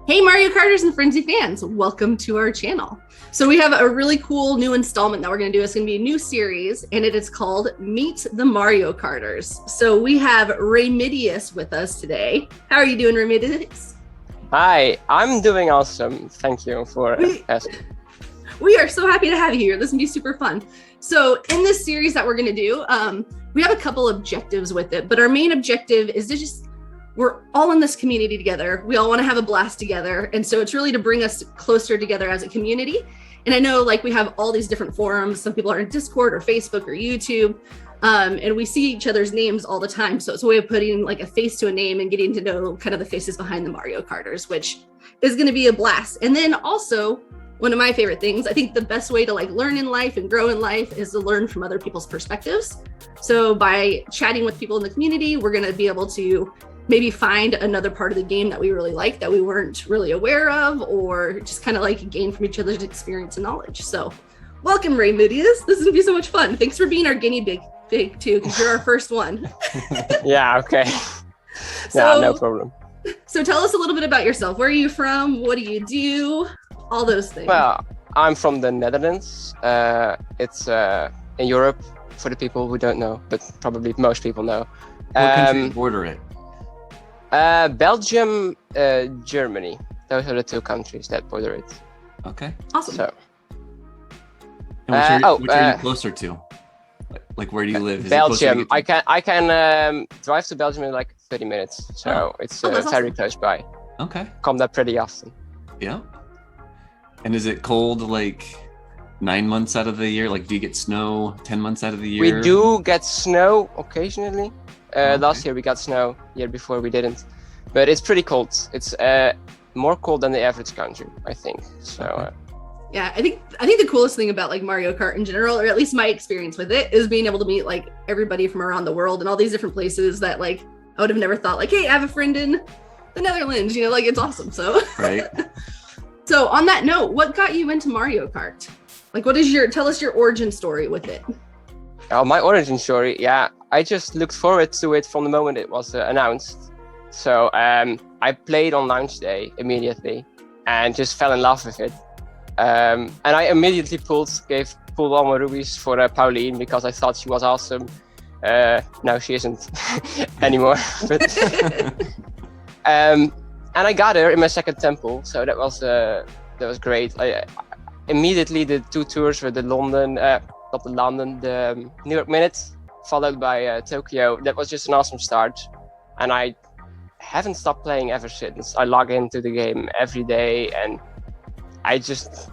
Hey Mario Karters and Frenzy fans, welcome to our channel. So we have a really cool new installment that we're going to do. It's going to be a new series and it is called Meet the Mario Karters. So we have Raymidius with us today. How are you doing, Raymidius? Hi, I'm doing awesome. Thank you for asking. We are so happy to have you here. This is going to be super fun. So in this series that we're going to do, we have a couple objectives with it, but our main objective is to we're all in this community together. We all want to have a blast together. And so it's really to bring us closer together as a community. And I know like we have all these different forums. Some people are in Discord or Facebook or YouTube. And we see each other's names all the time. So it's a way of putting like a face to a name and getting to know kind of the faces behind the Mario Karters, which is going to be a blast. And then also one of my favorite things, I think the best way to like learn in life and grow in life is to learn from other people's perspectives. So by chatting with people in the community, we're going to be able to maybe find another part of the game that we really like that we weren't really aware of, or just kind of like gain from each other's experience and knowledge. So welcome, Raymidius. This is gonna be so much fun. Thanks for being our guinea pig too, because you're our first one. Yeah, okay. Yeah, no problem. So tell us a little bit about yourself. Where are you from? What do you do? All those things. Well, I'm from the Netherlands. It's in Europe for the people who don't know, but probably most people know. What country border it? Belgium, Germany. Those are the two countries that border it. Okay. Awesome. So, and which are you closer to? Like where do you live? Is Belgium. I can drive to Belgium in like 30 minutes. So it's very awesome. close by. Okay. Come there pretty often. Yeah. And is it cold like 9 months out of the year? Like do you get snow 10 months out of the year? We do get snow occasionally. Okay. Last year we got snow, year before we didn't, but it's pretty cold. It's more cold than the average country, I think. So Okay. Yeah, I think the coolest thing about like Mario Kart in general, or at least my experience with it, is being able to meet like everybody from around the world and all these different places that like I would have never thought like, hey, I have a friend in the Netherlands, you know, like it's awesome. So Right. So on that note, what got you into Mario Kart? Like tell us your origin story with it. Oh, my origin story, yeah, I just looked forward to it from the moment it was announced. So I played on launch day immediately and just fell in love with it. And I immediately pulled all my rubies for Pauline because I thought she was awesome. Now she isn't anymore. But, and I got her in my second temple, so that was great. Immediately the two tours were the New York Minute, followed by Tokyo. That was just an awesome start, and I haven't stopped playing ever since. I log into the game every day, and it just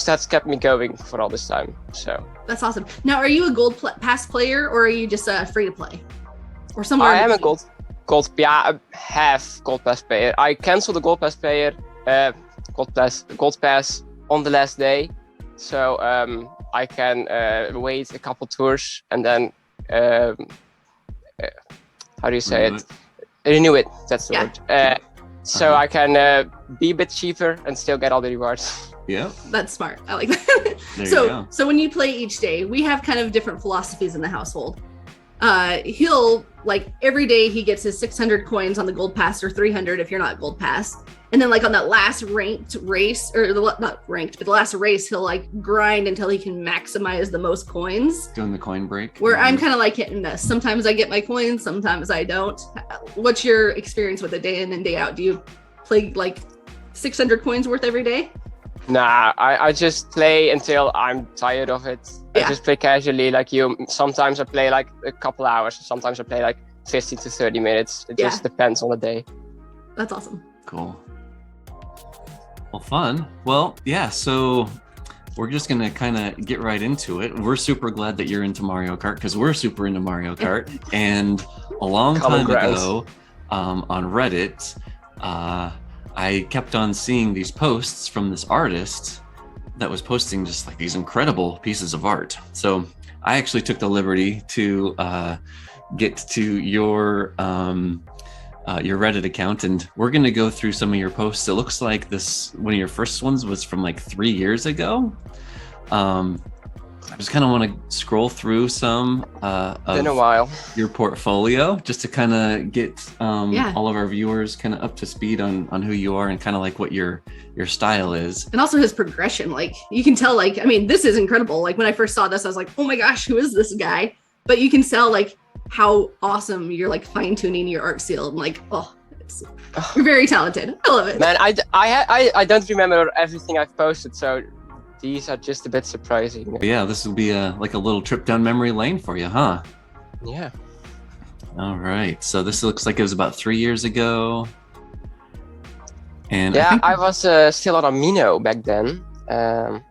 has kept me going for all this time. So That's awesome. Now, are you a gold pass player, or are you just free to play, or somewhere? I am a gold half gold pass player. I canceled the gold pass gold pass on the last day, so I can wait a couple tours and then how do you say it? Renew it. That's the word. So I can be a bit cheaper and still get all the rewards. Yeah. That's smart. I like that. So when you play each day, we have kind of different philosophies in the household. He'll like every day he gets his 600 coins on the gold pass, or 300 if you're not gold pass. And then like on that last ranked race, or not ranked, but the last race, he'll like grind until he can maximize the most coins. Doing the coin break. Where I'm kind of like hitting this. Sometimes I get my coins, sometimes I don't. What's your experience with it day in and day out? Do you play like 600 coins worth every day? Nah, I just play until I'm tired of it. Yeah. I just play casually like you. Sometimes I play like a couple hours. Sometimes I play like 15 to 30 minutes. It just depends on the day. That's awesome. Cool. Well, fun. Well, yeah, so we're just going to kind of get right into it. We're super glad that you're into Mario Kart because we're super into Mario Kart. And a long time ago on Reddit, I kept on seeing these posts from this artist that was posting just like these incredible pieces of art. So I actually took the liberty to get to your Reddit account, and we're going to go through some of your posts. It looks like one of your first ones was from like 3 years ago. I just kind of want to scroll through some Been a while. your portfolio just to kind of get all of our viewers kind of up to speed on who you are and kind of like what your style is. And also his progression. Like you can tell, like, I mean, this is incredible. Like when I first saw this, I was like, oh my gosh, who is this guy? But you can tell like how awesome you're like fine tuning your art style and like, you're very talented. I love it. Man, I don't remember everything I've posted, so these are just a bit surprising. But yeah, this will be like a little trip down memory lane for you, huh? Yeah. All right. So this looks like it was about 3 years ago. And yeah, I was still on Amino back then.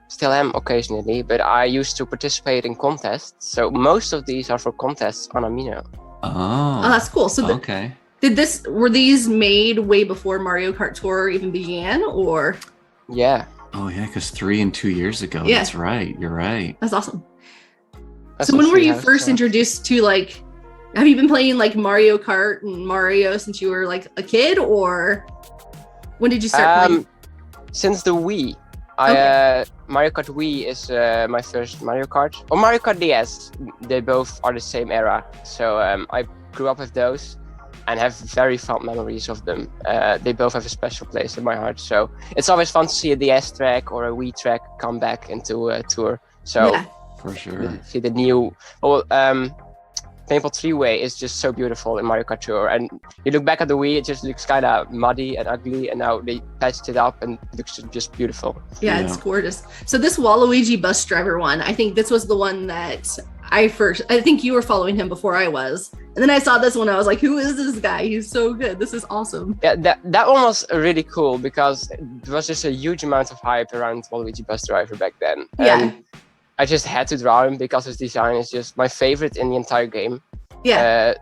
Still am occasionally, but I used to participate in contests. So most of these are for contests on Amino. Oh, that's cool. So okay. Were these made way before Mario Kart Tour even began, or? Yeah. Oh yeah, because 3 and 2 years ago. Yeah. That's right. You're right. That's awesome. So when were you first introduced to like? Have you been playing like Mario Kart and Mario since you were like a kid, or when did you start playing? Since the Wii. Mario Kart Wii is my first Mario Kart. Or Mario Kart DS. They both are the same era. So I grew up with those and have very fond memories of them. They both have a special place in my heart. So it's always fun to see a DS track or a Wii track come back into a tour. So for sure. See the new Paintball 3-way is just so beautiful in Mario Kart Tour. And you look back at the Wii, it just looks kind of muddy and ugly. And now they patched it up and it looks just beautiful. Yeah, it's gorgeous. So this Waluigi bus driver one, I think this was the one that I think you were following him before I was. And then I saw this one, I was like, who is this guy? He's so good. This is awesome. Yeah, that one was really cool because there was just a huge amount of hype around Waluigi bus driver back then. Yeah. And I just had to draw him because his design is just my favorite in the entire game. Yeah.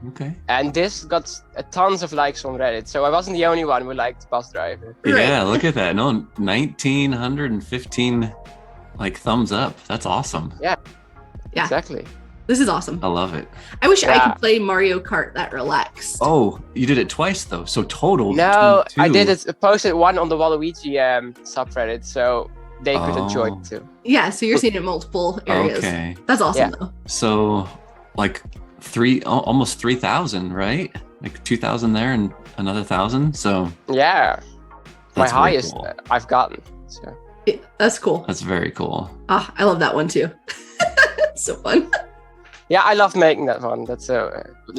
Okay. And this got tons of likes on Reddit, so I wasn't the only one who liked bus driver. Yeah, look at that. No, 1,915 like thumbs up. That's awesome. Yeah. Exactly. This is awesome. I love it. I wish I could play Mario Kart that relaxed. Oh, you did it twice though. So total. No, 22. I did it. Posted one on the Waluigi subreddit, so they could enjoy it too. Yeah, so you're seeing it in multiple areas. Okay. That's awesome though. So like almost 3,000, right? Like 2,000 there and another 1,000. So yeah, my highest cool. I've gotten. So that's cool. That's very cool. I love that one too. So fun. Yeah, I love making that one. That's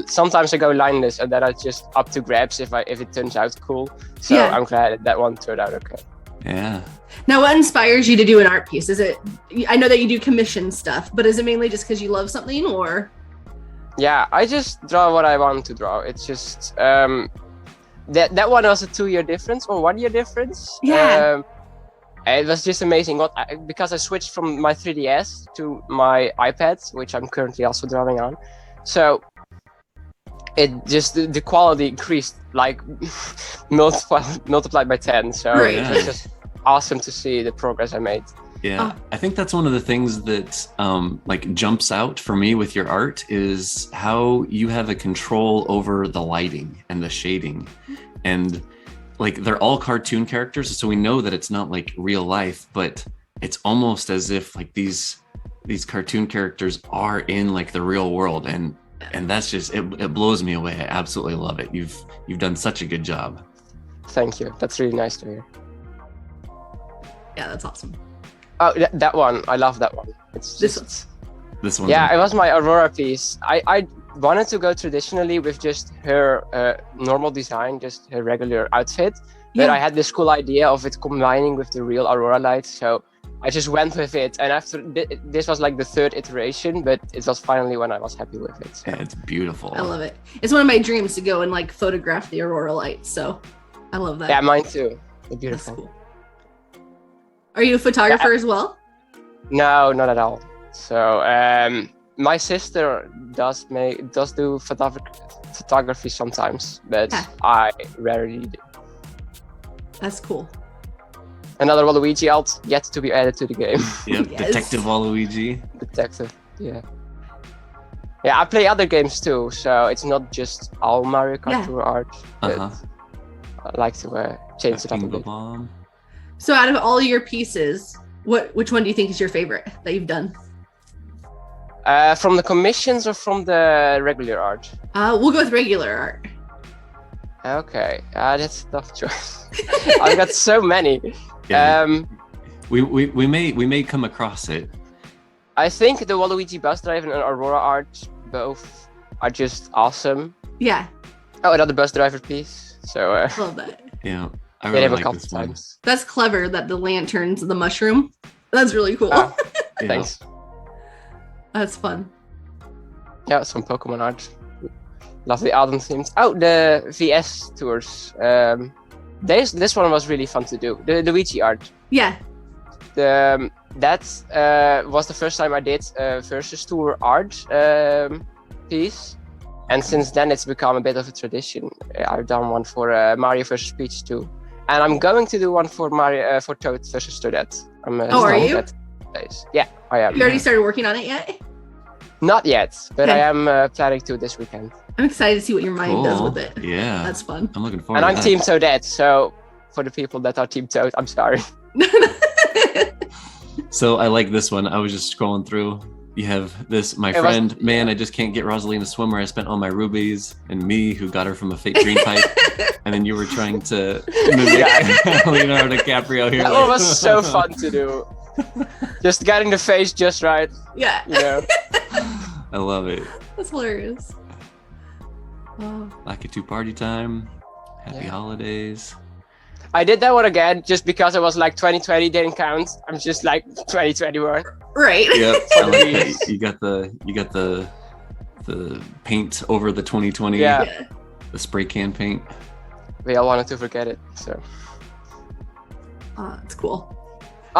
sometimes I go lineless, and then it's just up to grabs if it turns out cool. So I'm glad that one turned out okay. Yeah. Now, what inspires you to do an art piece? Is it? I know that you do commission stuff, but is it mainly just because you love something, or? Yeah, I just draw what I want to draw. It's just that one was a 2-year difference or 1 year difference. Yeah. It was just amazing because I switched from my 3DS to my iPad, which I'm currently also drawing on. So it just the quality increased like multiplied by 10. So it was just awesome to see the progress I made. Yeah, I think that's one of the things that like jumps out for me with your art is how you have a control over the lighting and the shading. And like they're all cartoon characters, so we know that it's not like real life, but it's almost as if like these cartoon characters are in like the real world, and that's just it blows me away. I absolutely love it. You've done such a good job. Thank you. That's really nice to hear. Yeah, that's awesome. Oh, that one. I love that one. It's just this one. Yeah, it was my Aurora piece. I wanted to go traditionally with just her normal design, just her regular outfit. But I had this cool idea of it combining with the real Aurora lights. So I just went with it. And after this was like the 3rd iteration, but it was finally when I was happy with it. So. Yeah, it's beautiful. I love it. It's one of my dreams to go and like photograph the Aurora lights. So I love that. Yeah, mine too. They're beautiful. That's cool. Are you a photographer as well? No, not at all. So my sister does do photography sometimes, but I rarely do. That's cool. Another Waluigi alt yet to be added to the game. Yep, yes. Detective Waluigi. Detective, yeah. Yeah, I play other games too, so it's not just all Mario Kart Tour art, but I like to change it up a bit. So out of all your pieces, Which one do you think is your favorite that you've done? From the commissions or from the regular art? We'll go with regular art. Okay, that's a tough choice. I've got so many. Yeah. We may come across it. I think the Waluigi bus drive and Aurora art both are just awesome. Yeah. Oh, another bus driver piece. So Love that. Yeah, I they really have a like couple this one. times. That's clever that the lanterns, the mushroom. That's really cool. Ah. Yeah. Thanks. That's fun. Yeah, some Pokemon art. Lovely autumn themes. Oh, the VS tours. This one was really fun to do. The Luigi art. Yeah. That was the first time I did a versus tour art piece, and since then it's become a bit of a tradition. I've done one for Mario versus Peach too, and I'm going to do one for Mario for Toad versus Toadette. Are you? Yeah, I am. You already started working on it yet? Not yet, but Okay. I am planning to this weekend. I'm excited to see what your mind does Cool. with it. Yeah, That's fun. I'm looking forward. And I'm to Team that. Toadette, so for the people that are Team Toad, I'm sorry. So I like this one. I was just scrolling through. You have this, my It was- friend. Man, I just can't get Rosalina swimmer. I spent all my rubies, and me, who got her from a fake green pipe. And then you were trying to mimic Yeah. Leonardo DiCaprio here. That one was so fun to do. Just getting the face just right, Yeah. you know. I love it. That's hilarious. Oh. Like a 2 party time. Happy Yeah. holidays. I did that one again just because I was like 2020 didn't count. I'm just like 2021. Right. Yep. I like Please. that. You got the paint over the 2020. Yeah. The spray can paint. We all wanted to forget it. So That's cool.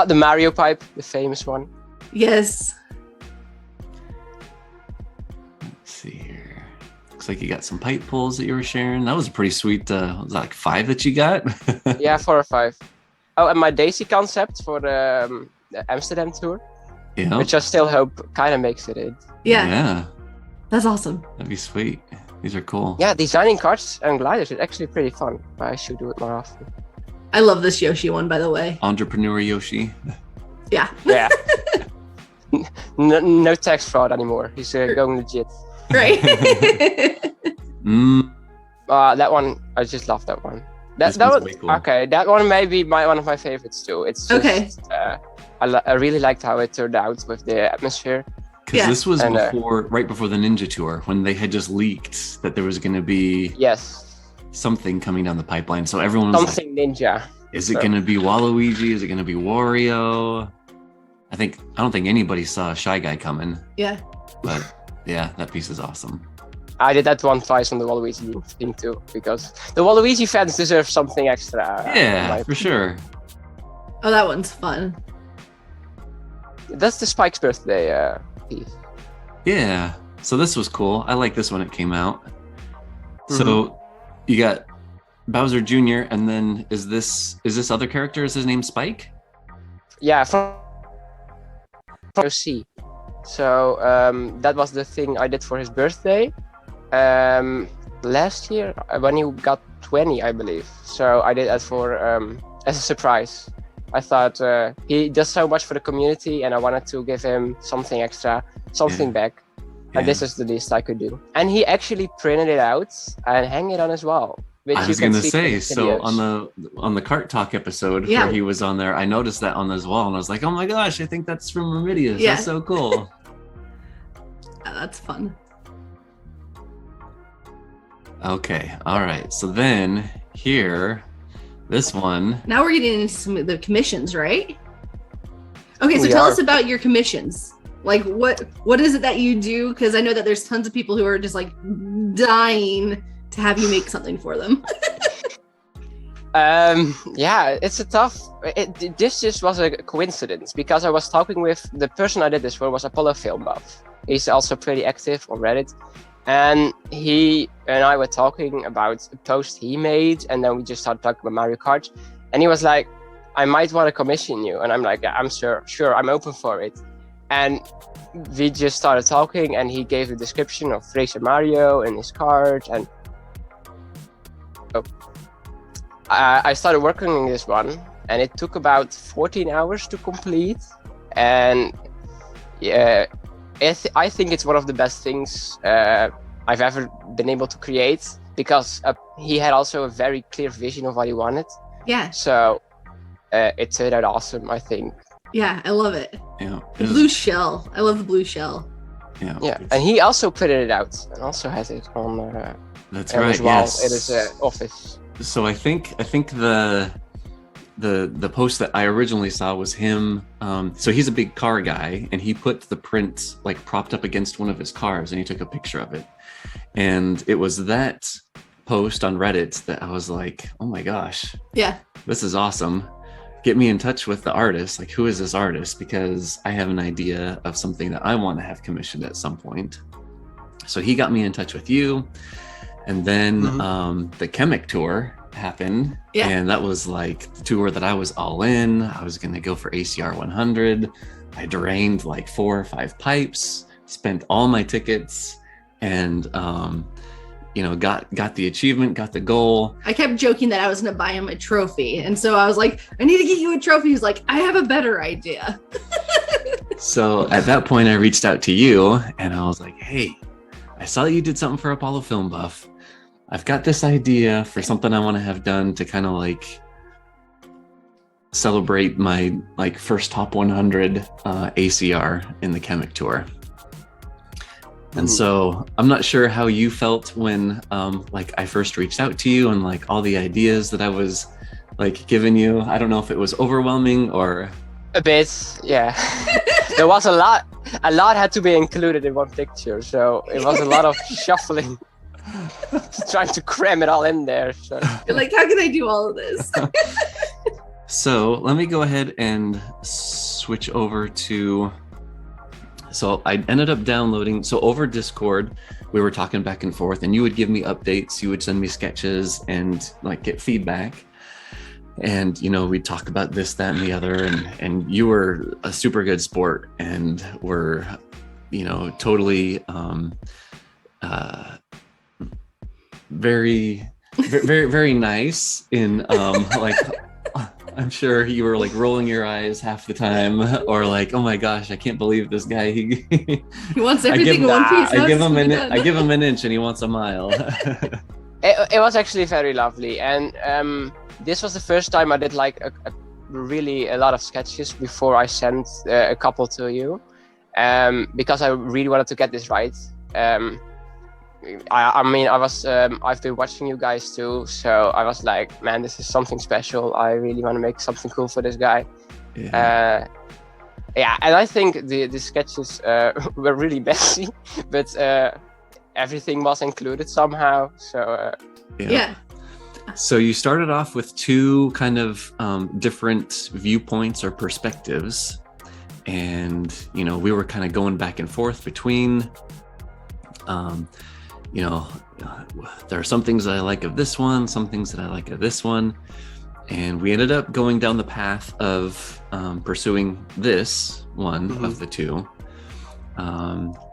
the Mario pipe, the famous one. Yes. Let's see here. Looks like you got some pipe pulls that you were sharing. That was a pretty sweet. Was that like 5 that you got? Yeah, 4 or 5. Oh, and my Daisy concept for the Amsterdam tour, Yeah. which I still hope kind of makes it in. Yeah. Yeah. That's awesome. That'd be sweet. These are cool. Yeah, designing carts and gliders is actually pretty fun. I should do it more often. I love this Yoshi one, by the way. Entrepreneur Yoshi. Yeah. Yeah. No tax fraud anymore. He's going legit. Right. That one, I just love that one. This That one's one, way cool. okay. That one may be one of my favorites too. It's just, Okay. I really liked how it turned out with the atmosphere. Because Yeah. this was And, right before the Ninja Tour, when they had just leaked that there was going to be Yes, something coming down the pipeline. So everyone was like, something ninja. is it going to be Waluigi? Is it going to be Wario? I don't think anybody saw Shy Guy coming, Yeah. but yeah, that piece is awesome. I did that one twice on the Waluigi thing too, because the Waluigi fans deserve something extra. in Yeah, my for sure. Oh, that one's fun. That's the Spike's birthday piece. Yeah. So this was cool. I like this when it came out. Mm-hmm. So you got Bowser Jr. and then is this other character? Is his name Spike? Yeah, from OC. So that was the thing I did for his birthday last year when he got 20, I believe. So I did that for as a surprise. I thought he does so much for the community, and I wanted to give him something extra, something back. And this is the least I could do. And he actually printed it out and hang it on his wall. Which I you was can gonna see say, in the so videos. on the Kart Talk episode Yeah. where he was on there, I noticed that on his wall and I was like, oh my gosh, I think that's from Raymidius. Yeah. That's so cool. That's fun. Okay, all right. So then here, this one. Now we're getting into some of the commissions, right? Okay, so We tell are. us about your commissions. Like what is it that you do? Because I know that there's tons of people who are just like dying to have you make something for them. Yeah, it's a tough. This just was a coincidence because I was talking with the person I did this for was Apollo Film Buff. He's also pretty active on Reddit, and he and I were talking about a post he made, and then we just started talking about Mario Kart, and he was like, "I might want to commission you," and I'm like, "Yeah, I'm sure, I'm open for it," and we just started talking, and he gave a description of Racer Mario and his card, and I started working on this one, and it took about 14 hours to complete. And yeah, I think it's one of the best things I've ever been able to create, because he had also a very clear vision of what he wanted. Yeah. So it turned out awesome, I think. Yeah, I love it. Yeah. The blue shell. I love the blue shell. Yeah. Yeah, and he also printed it out and also has it on That's on right. his wall Yes. in his office. So I think the post that I originally saw was him. So he's a big car guy, and he put the print like propped up against one of his cars, and he took a picture of it. And it was that post on Reddit that I was like, oh my gosh, Yeah. this is awesome. Get me in touch with the artist. Like, who is this artist? Because I have an idea of something that I want to have commissioned at some point. So he got me in touch with you. And then the Chemic Tour happened. Yeah. And that was like the tour that I was all in. I was going to go for ACR 100. I drained like 4 or 5 pipes, spent all my tickets, and got the achievement, got the goal. I kept joking that I was going to buy him a trophy. And so I was like, I need to get you a trophy. He's like, I have a better idea. So at that point, I reached out to you and I was like, hey, I saw you did something for Apollo Film Buff. I've got this idea for something I want to have done to kind of like celebrate my like first top 100 ACR in the Chemic Tour. And so I'm not sure how you felt when like I first reached out to you and like all the ideas that I was like giving you. I don't know if it was overwhelming or A bit, yeah. There was a lot had to be included in one picture, so it was a lot of shuffling, trying to cram it all in there. So. You're like, how can I do all of this? So let me go ahead and switch over to. So I ended up downloading. So over Discord, we were talking back and forth, and you would give me updates. You would send me sketches and like get feedback. And we'd talk about this, that, and the other. And you were a super good sport, and were, totally very, very, very nice in like. I'm sure you were like rolling your eyes half the time, or like, oh my gosh, I can't believe this guy. He wants everything in one piece. I give him an inch and he wants a mile. It was actually very lovely, and this was the first time I did like really a lot of sketches before I sent a couple to you, because I really wanted to get this right. I've been watching you guys too, so I was like, man, this is something special. I really want to make something cool for this guy. Yeah, and I think the sketches were really messy, but everything was included somehow. So yeah. So you started off with 2 kind of different viewpoints or perspectives, and we were kind of going back and forth between. There are some things that I like of this one, some things that I like of this one. And we ended up going down the path of pursuing this one of the 2.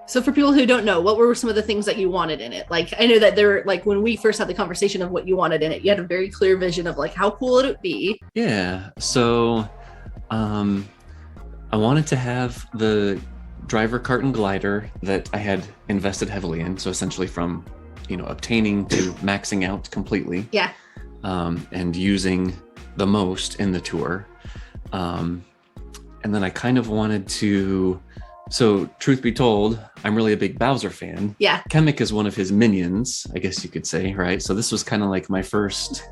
So for people who don't know, what were some of the things that you wanted in it? Like, I know that there, like when we first had the conversation of what you wanted in it, you had a very clear vision of like how cool it would be. Yeah. So I wanted to have the driver cart and glider that I had invested heavily in. So essentially from, obtaining to maxing out completely. Yeah. And using the most in the tour. And then I kind of wanted to, so truth be told, I'm really a big Bowser fan. Yeah. Chemic is one of his minions, I guess you could say, right? So this was kind of like my first,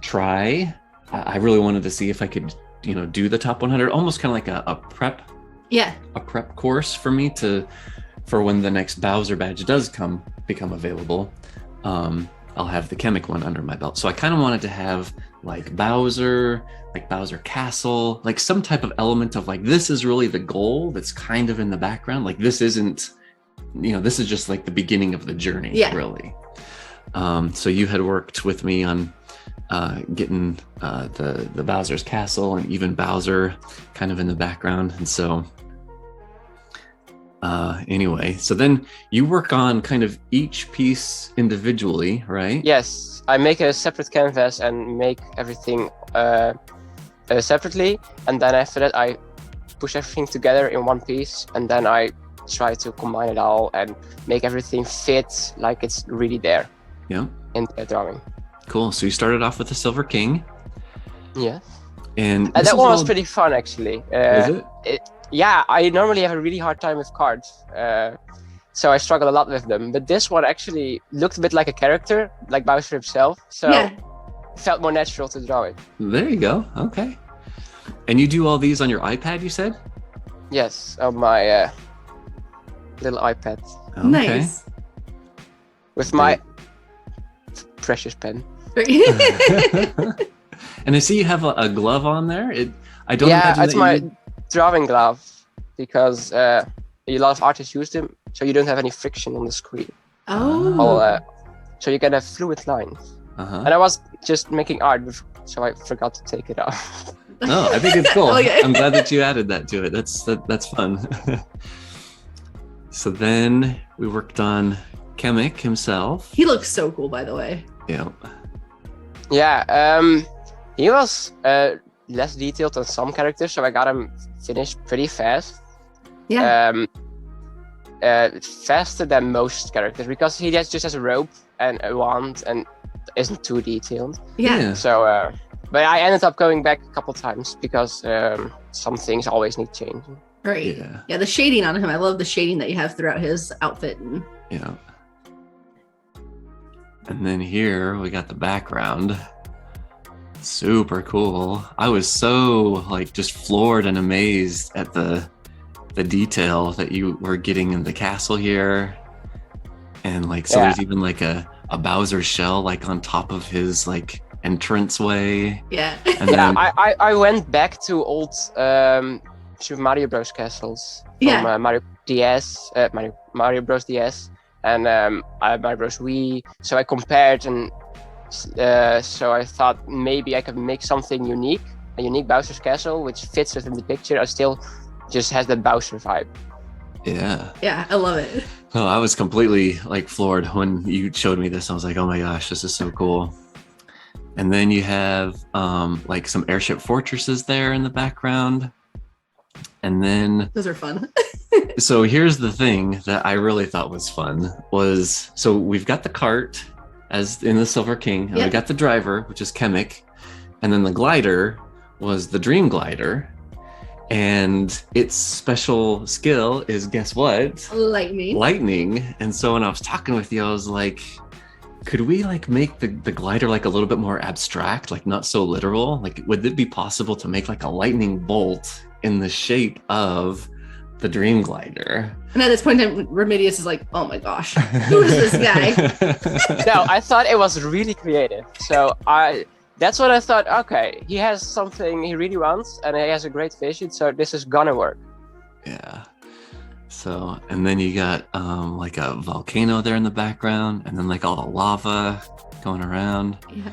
try. I really wanted to see if I could do the top 100, almost kind of like a prep. Yeah. A prep course for me for when the next Bowser badge does become available. I'll have the Chemic one under my belt. So I kind of wanted to have like Bowser Castle, like some type of element of like, this is really the goal that's kind of in the background. Like this isn't, this is just like the beginning of the journey, really. So you had worked with me on getting the Bowser's Castle and even Bowser kind of in the background. And so Anyway, so then you work on kind of each piece individually, right? Yes, I make a separate canvas and make everything separately, and then after that I push everything together in one piece, and then I try to combine it all and make everything fit like it's really there. Yeah. In the drawing. Cool. So you started off with the Silver King. Yeah. And that one was pretty fun, actually. Is it? Yeah, I normally have a really hard time with cards, so I struggle a lot with them. But this one actually looked a bit like a character, like Bowser himself, so it felt more natural to draw it. There you go. Okay. And you do all these on your iPad, you said? Yes, on my little iPad. Okay. Nice. With my precious pen. And I see you have a glove on there. I don't. Yeah, imagine it's that my you... drawing glove, because a lot of artists use them, so you don't have any friction on the screen. Oh. So you can have fluid lines. Uh-huh. And I was just making art, so I forgot to take it off. No, I think it's cool. Okay. I'm glad that you added that to it. That's fun. So then we worked on Kamek himself. He looks so cool, by the way. Yeah. Yeah, he was less detailed than some characters, so I got him finished pretty fast. Yeah. Faster than most characters, because he just has a rope and a wand and isn't too detailed. Yeah. So, but I ended up going back a couple times because some things always need changing. Right. Yeah. Yeah, the shading on him. I love the shading that you have throughout his outfit. Yeah. And then here we got the background. Super cool. I was so just floored and amazed at the detail that you were getting in the castle here. And there's even a Bowser shell on top of his entranceway. Yeah. And then, I went back to old Super Mario Bros. Castles from Mario DS, Mario Bros. DS, and Mario Bros. Wii. So I compared, and so I thought maybe I could make something unique, a unique Bowser's Castle, which fits within the picture. I still just has the Bowser vibe. yeah. Yeah, I love it. Oh, I was completely floored when you showed me this. I was like, oh my gosh, this is so cool. And then you have some airship fortresses there in the background. And then Those are fun. so here's the thing that I really thought was fun was, so we've got the cart as in the Silver King, and we got the driver, which is Kamek, and then the glider was the Dream Glider. And its special skill is, guess what? Lightning. And so when I was talking with you, I was like, could we make the glider a little bit more abstract, not so literal? Would it be possible to make a lightning bolt in the shape of the Dream Glider? And at this point in time, Raymidius is like, oh my gosh, who is this guy? No, I thought it was really creative. So that's what I thought. Okay, he has something he really wants, and he has a great vision, so this is gonna work. Yeah. So, and then you got a volcano there in the background, and then all the lava going around. Yeah.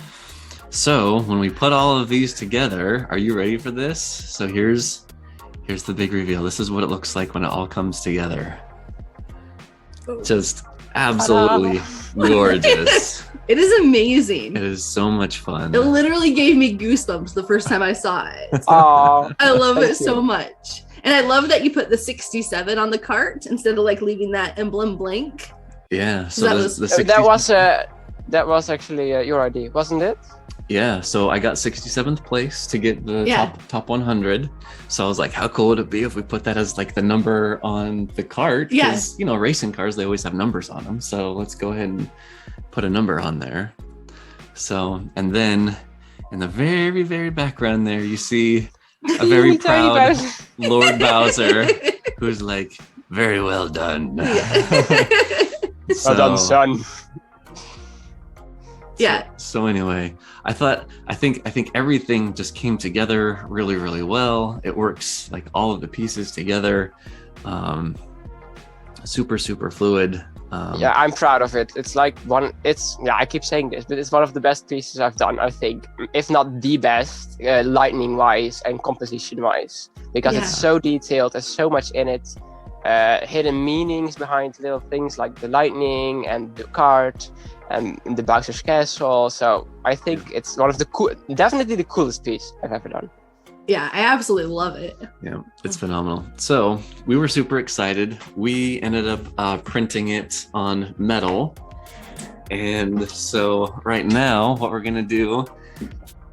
So when we put all of these together, are you ready for this? So here's the big reveal. This is what it looks like when it all comes together. Just absolutely gorgeous. It is amazing. It is so much fun. It literally gave me goosebumps the first time I saw it. Aww, I love it you. so much. And I love that you put the 67 on the cart instead of leaving that emblem blank. Yeah. So that was actually your idea, wasn't it? Yeah, so I got 67th place to get the top 100. So I was like, how cool would it be if we put that as the number on the cart? Because, racing cars, they always have numbers on them. So let's go ahead and put a number on there. So, and then in the very, very background there, you see a very proud Lord Bowser who's very well done. Well done, son. Yeah. So anyway, I think everything just came together really, really well. It works all of the pieces together. Super, super fluid. Yeah, I'm proud of it. It's I keep saying this, but it's one of the best pieces I've done, I think, if not the best, lightning wise and composition wise, because it's so detailed, there's so much in it. hidden meanings behind little things like the lightning and the cart and the Bowser's Castle. So I think it's one of the definitely the coolest piece I've ever done. Yeah, I absolutely love it. Yeah, it's phenomenal. So we were super excited. We ended up printing it on metal. And so right now, what we're going to do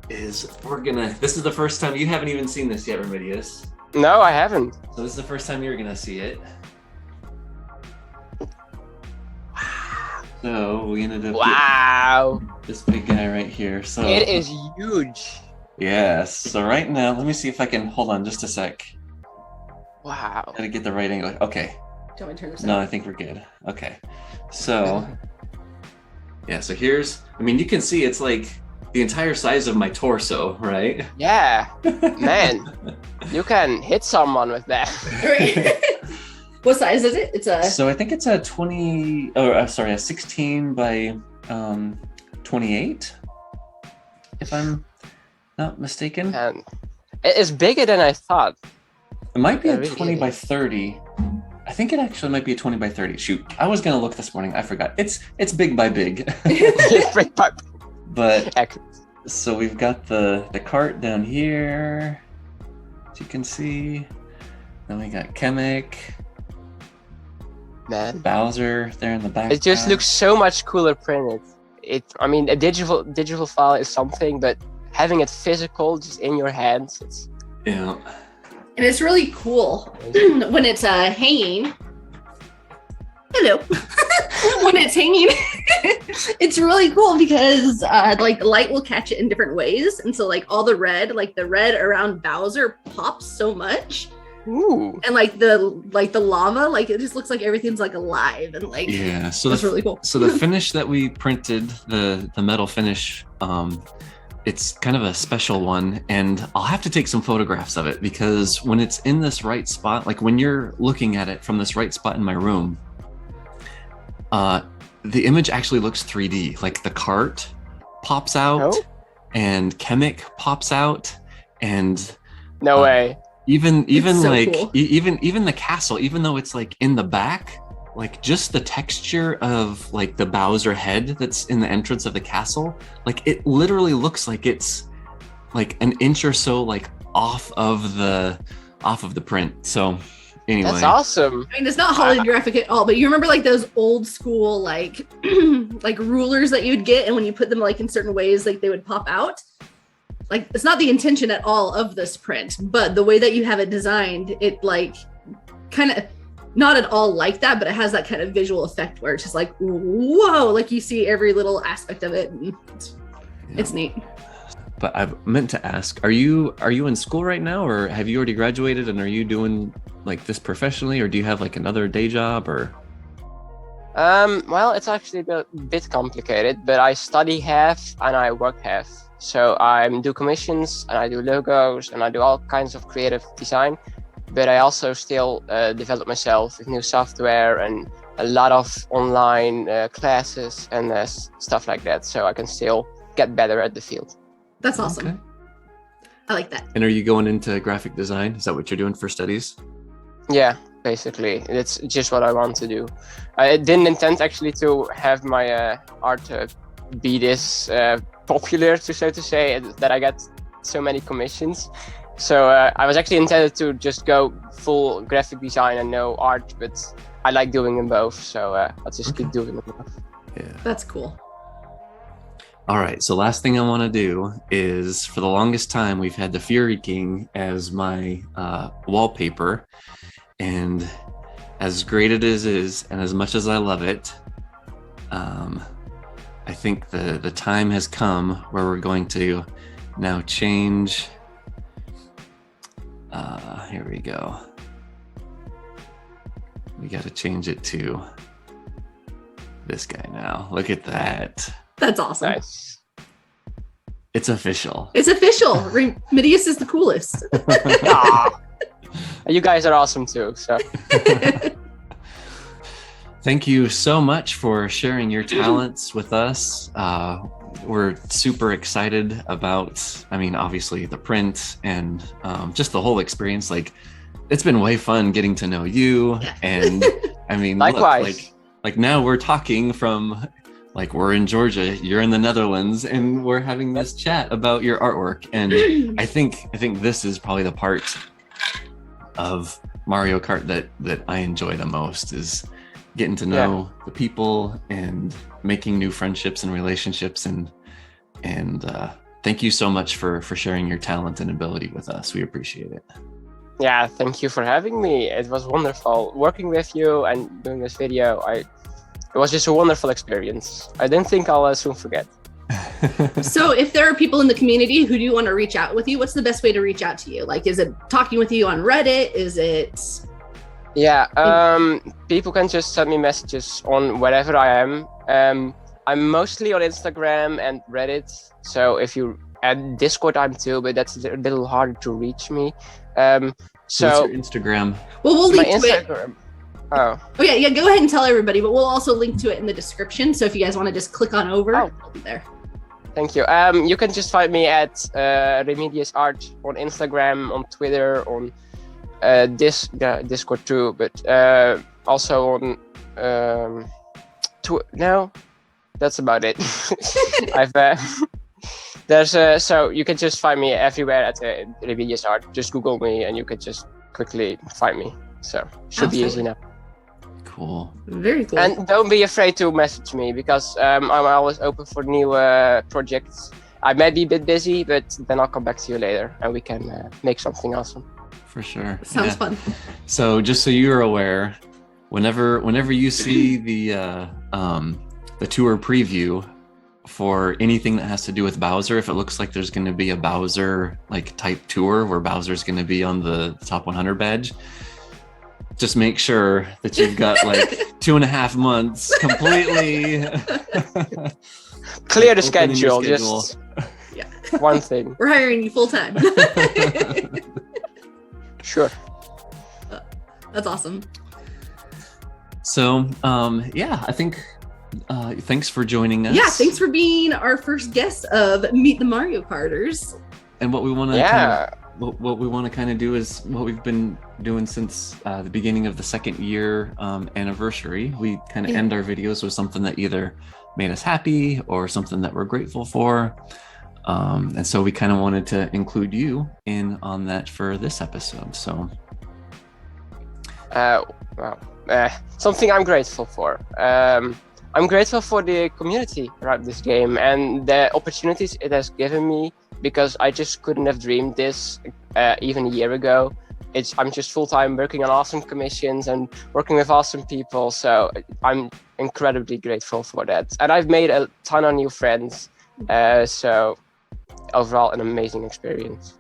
is this is the first time, you haven't even seen this yet, Raymidius. No, I haven't. So this is the first time you're going to see it. So we ended up getting this big guy right here. So it is huge. Yes. So right now, let me see if I can hold on just a sec. Wow. Gotta get the right angle. Okay. Do you want me to turn this No, out? I think we're good. Okay. So yeah, so here's, I mean, you can see it's like the entire size of my torso, right? Yeah. Man, you can hit someone with that. What size is it? So I think it's a 16 by 28, if I'm not mistaken. And it is bigger than I thought. It might be a really 20 by 30. I think it actually might be a 20 by 30. Shoot, I was gonna look this morning. I forgot. It's big by big. But so we've got the cart down here, as you can see. Then we got Kamek. Man, Bowser there in the back. it just looks so much cooler printed. I mean, a digital file is something, but having it physical, just in your hands, it's Yeah. And it's really cool when it's hanging. Hello. When it's hanging, it's really cool because like the light will catch it in different ways, and so like all the red around Bowser pops so much. Ooh. And like the lava, like it just looks like everything's like alive and like Yeah. So that's really cool. So the finish that we printed, the metal finish, it's kind of a special one, and I'll have to take some photographs of it because when it's in this right spot, like when you're looking at it from this right spot in my room, the image actually looks 3D. Like the cart pops out, and Kamek pops out, and no way. Even so like cool. even the castle, even though it's like in the back, like just the texture of like the Bowser head that's in the entrance of the castle, like it literally looks like it's like an inch or so like off of the print. So anyway, That's awesome. I mean, it's not holographic at all, but you remember like those old school like like rulers that you'd get, and when you put them like in certain ways, like they would pop out. Like it's not the intention at all of this print, but the way that you have it designed, it like kind of not at all like that, but it has that kind of visual effect where it's just like, whoa, like you see every little aspect of it. And it's neat. But I meant to ask, are you in school right now, or have you already graduated, and are you doing like this professionally, or do you have like another day job, or? Well, it's actually a bit complicated, but I study half and I work half. So I do commissions and I do logos and I do all kinds of creative design, but I also still develop myself with new software and a lot of online classes and stuff like that. So I can still get better at the field. That's awesome. Okay. I like that. And are you going into graphic design? Is that what you're doing for studies? Yeah, basically. It's just what I want to do. I didn't intend actually to have my art be this popular, so to say, that I got so many commissions. So I was actually intended to just go full graphic design and no art, but I like doing them both. So I'll just keep doing them both. Yeah. That's cool. All right, so last thing I want to do is, for the longest time, we've had the Fury King as my wallpaper, and as great it is, and as much as I love it, I think the time has come where we're going to now change. Here we go. We got to change it to this guy now. Look at that. That's awesome. Nice. It's official. It's official. Raymidius is the coolest. Aw. You guys are awesome too. So Thank you so much for sharing your talents with us. We're super excited about, I mean, obviously the print and just the whole experience. Like, it's been way fun getting to know you. Yeah. And I mean, Likewise. like now we're talking from like we're in Georgia, you're in the Netherlands, and we're having this chat about your artwork. And I think this is probably the part of Mario Kart that I enjoy the most, is getting to know the people and making new friendships and relationships. And thank you so much for sharing your talent and ability with us. We appreciate it. Yeah, thank you for having me. It was wonderful working with you and doing this video. It was just a wonderful experience. I didn't think I'll soon forget. So if there are people in the community who do want to reach out with you, what's the best way to reach out to you? Like, is it talking with you on Reddit? Is it... Yeah, people can just send me messages on wherever I am. I'm mostly on Instagram and Reddit. So if you add Discord, I'm too, but that's a little harder to reach me. What's your Instagram? Well, we'll link to it. Oh yeah, go ahead and tell everybody, but we'll also link to it in the description. So if you guys want to just click on over, it'll be there. Thank you. You can just find me at Raymidius Art on Instagram, on Twitter, on Discord too, but also on no, that's about it. So you can just find me everywhere at Raymidius Art. Just Google me and you can just quickly find me. So should be easy now. Cool. Very cool. And don't be afraid to message me, because I'm always open for new projects. I might be a bit busy, but then I'll come back to you later and we can make something awesome. For sure. Sounds fun. So just so you're aware, whenever you see the tour preview for anything that has to do with Bowser, if it looks like there's going to be a Bowser like type tour where Bowser's going to be on the top 100 badge, just make sure that you've got like 2.5 months completely clear the schedule. Just one thing. We're hiring you full time. Sure. That's awesome. So I think thanks for joining us. Yeah, thanks for being our first guest of Meet the Mario Karters. And what we want to what we want to kind of do is what we've been doing since the beginning of the second year anniversary. We kind of end our videos with something that either made us happy or something that we're grateful for. And so we kind of wanted to include you in on that for this episode. So, something I'm grateful for. I'm grateful for the community around this game and the opportunities it has given me, because I just couldn't have dreamed this even a year ago. I'm just full-time working on awesome commissions and working with awesome people. So I'm incredibly grateful for that. And I've made a ton of new friends. So overall, an amazing experience.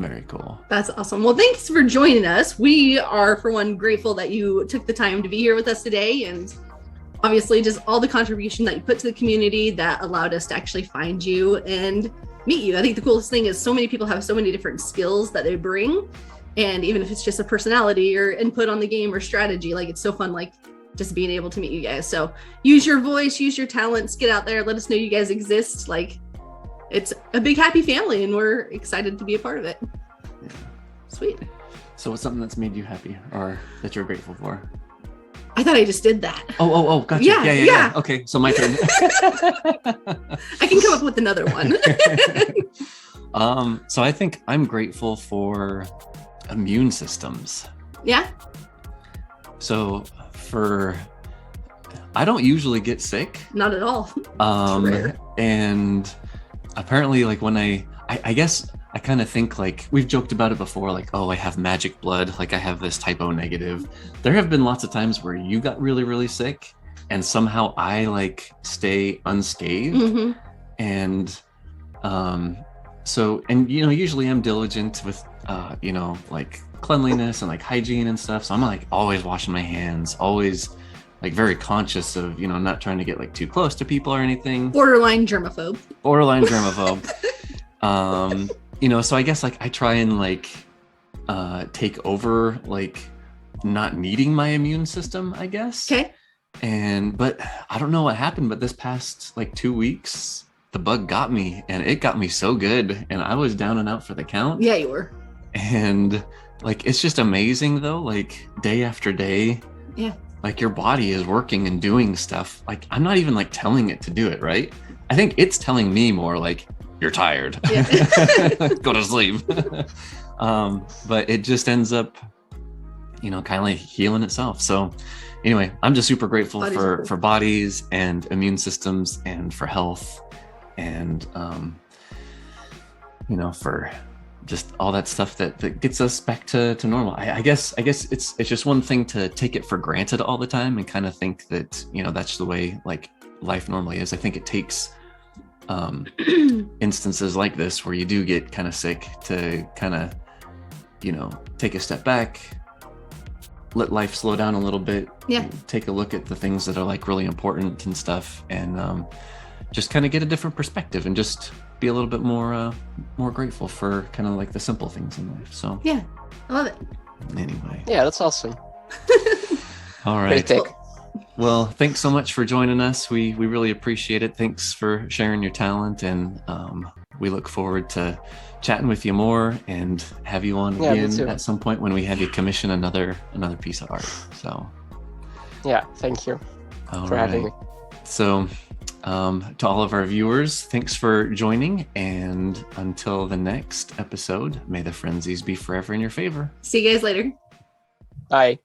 Very cool. That's awesome. Well, thanks for joining us. We are, for one, grateful that you took the time to be here with us today, and obviously just all the contribution that you put to the community that allowed us to actually find you and meet you. I think the coolest thing is so many people have so many different skills that they bring, and even if it's just a personality or input on the game or strategy, like it's so fun, like just being able to meet you guys. So use your voice, use your talents, get out there, let us know you guys exist. Like, it's a big happy family and we're excited to be a part of it. Yeah. Sweet. So what's something that's made you happy or that you're grateful for? I thought I just did that. Oh, gotcha. Yeah. Okay, so my turn. I can come up with another one. So I think I'm grateful for immune systems. Yeah. So I don't usually get sick. Not at all. And apparently, like when I guess I kind of think, like, we've joked about it before, like, oh, I have magic blood, like I have this type O negative. There have been lots of times where you got really, really sick and somehow I like stay unscathed. Mm-hmm. And so, and usually I'm diligent with like cleanliness and like hygiene and stuff. So I'm like always washing my hands, always like very conscious of, not trying to get like too close to people or anything. Borderline germaphobe. So I guess like I try and like take over like not needing my immune system, I guess. Okay. But I don't know what happened, but this past like 2 weeks, the bug got me and it got me so good and I was down and out for the count. Yeah, you were. And like it's just amazing though, like day after day. Yeah. Like your body is working and doing stuff. Like I'm not even like telling it to do it, right? I think it's telling me more like you're tired. Yeah. Go to sleep. But it just ends up, you know, kind of like healing itself. So anyway, I'm just super grateful for bodies and immune systems and for health and you know, for just all that stuff that gets us back to normal. I guess it's just one thing to take it for granted all the time and kind of think that, you know, that's the way like life normally is. I think it takes instances like this where you do get kind of sick to kind of, you know, take a step back, let life slow down a little bit, take a look at the things that are like really important and stuff, and just kind of get a different perspective and just be a little bit more grateful for kind of like the simple things in life. So yeah, I love it. Anyway, Yeah, that's awesome. all right. Well, thanks so much for joining us. We really appreciate it. Thanks for sharing your talent, and we look forward to chatting with you more and have you on again at some point when we have you commission another piece of art. So yeah, thank you for having me. So to all of our viewers, thanks for joining, and until the next episode, may the frenzies be forever in your favor. See you guys later. Bye.